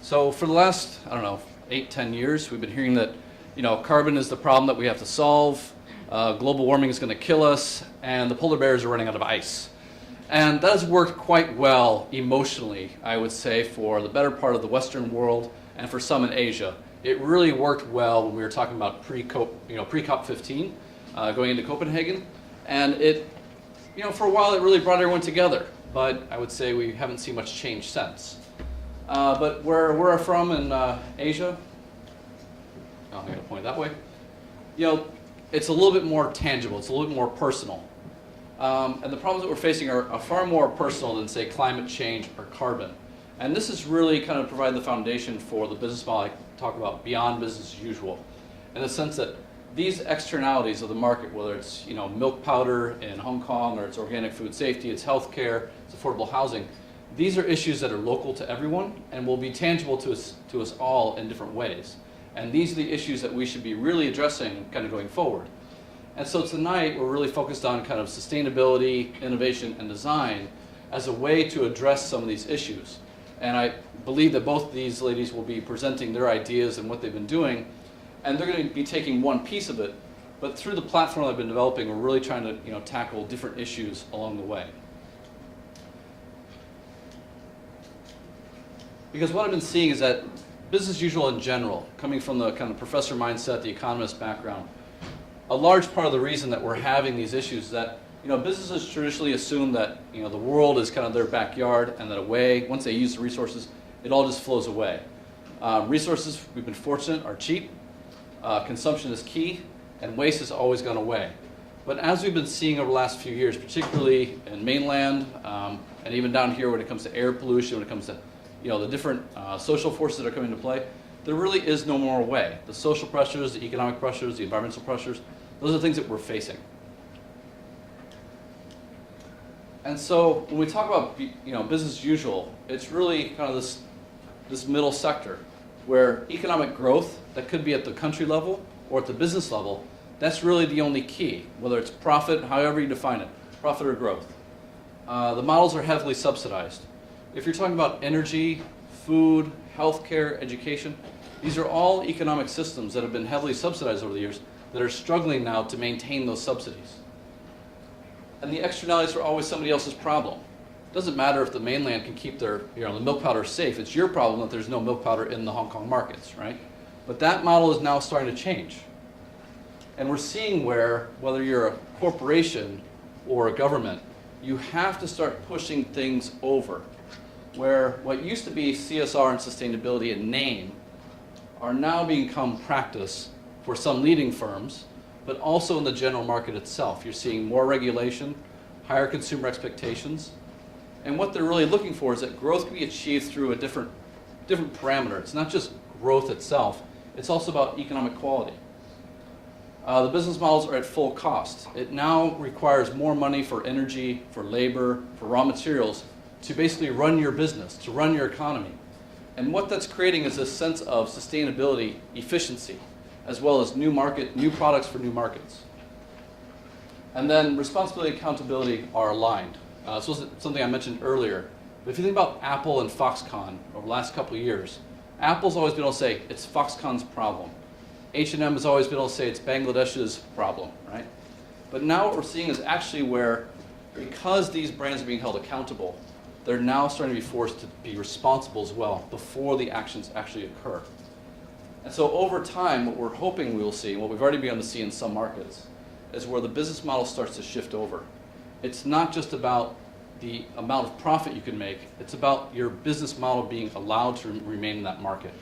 So for the last, I don't know, 8, 10 years, we've been hearing that, carbon is the problem that we have to solve, global warming is going to kill us, and the polar bears are running out of ice. And that has worked quite well emotionally, I would say, for the better part of the Western world and for some in Asia. It really worked well when we were talking about pre-COP15, going into Copenhagen, and it, for a while it really brought everyone together. But I would say we haven't seen much change since. But where I'm from in Asia, I'm going to point that way, it's a little bit more tangible, it's a little bit more personal. And the problems that we're facing are far more personal than, say, climate change or carbon. And this has really kind of provided the foundation for the business model I talk about, beyond business as usual, in the sense that these externalities of the market, whether it's milk powder in Hong Kong, or it's organic food safety, it's healthcare, it's affordable housing, these are issues that are local to everyone and will be tangible to us all in different ways. And these are the issues that we should be really addressing kind of going forward. And so tonight we're really focused on kind of sustainability, innovation, and design as a way to address some of these issues. And I believe that both of these ladies will be presenting their ideas and what they've been doing, and they're going to be taking one piece of it, but through the platform I've been developing, we're really trying to tackle different issues along the way. Because what I've been seeing is that business as usual in general, coming from the kind of professor mindset, the economist background, a large part of the reason that we're having these issues is that businesses traditionally assume that the world is kind of their backyard, and that once they use the resources, it all just flows away. Resources, we've been fortunate, are cheap. Consumption is key, and waste has always gone away. But as we've been seeing over the last few years, particularly in mainland, and even down here when it comes to air pollution, when it comes to the different social forces that are coming into play, there really is no more way. The social pressures, the economic pressures, the environmental pressures, those are the things that we're facing. And so when we talk about business as usual, it's really kind of this middle sector where economic growth that could be at the country level or at the business level, that's really the only key, whether it's profit, however you define it, profit or growth. The models are heavily subsidized. If you're talking about energy, food, healthcare, education, these are all economic systems that have been heavily subsidized over the years that are struggling now to maintain those subsidies. And the externalities are always somebody else's problem. It doesn't matter if the mainland can keep their the milk powder safe. It's your problem that there's no milk powder in the Hong Kong markets, right? But that model is now starting to change. And we're seeing whether you're a corporation or a government, you have to start pushing things over, where what used to be CSR and sustainability in name are now become practice for some leading firms, but also in the general market itself. You're seeing more regulation, higher consumer expectations, and what they're really looking for is that growth can be achieved through a different parameter. It's not just growth itself, it's also about economic quality. The business models are at full cost. It now requires more money for energy, for labor, for raw materials, to basically run your business, to run your economy. And what that's creating is a sense of sustainability, efficiency, as well as new products for new markets. And then responsibility and accountability are aligned. This was something I mentioned earlier. But if you think about Apple and Foxconn over the last couple of years, Apple's always been able to say it's Foxconn's problem. H&M has always been able to say it's Bangladesh's problem, right? But now what we're seeing is actually where, because these brands are being held accountable, they're now starting to be forced to be responsible as well before the actions actually occur. And so over time, what we're hoping we will see, what we've already begun to see in some markets, is where the business model starts to shift over. It's not just about the amount of profit you can make, it's about your business model being allowed to remain in that market.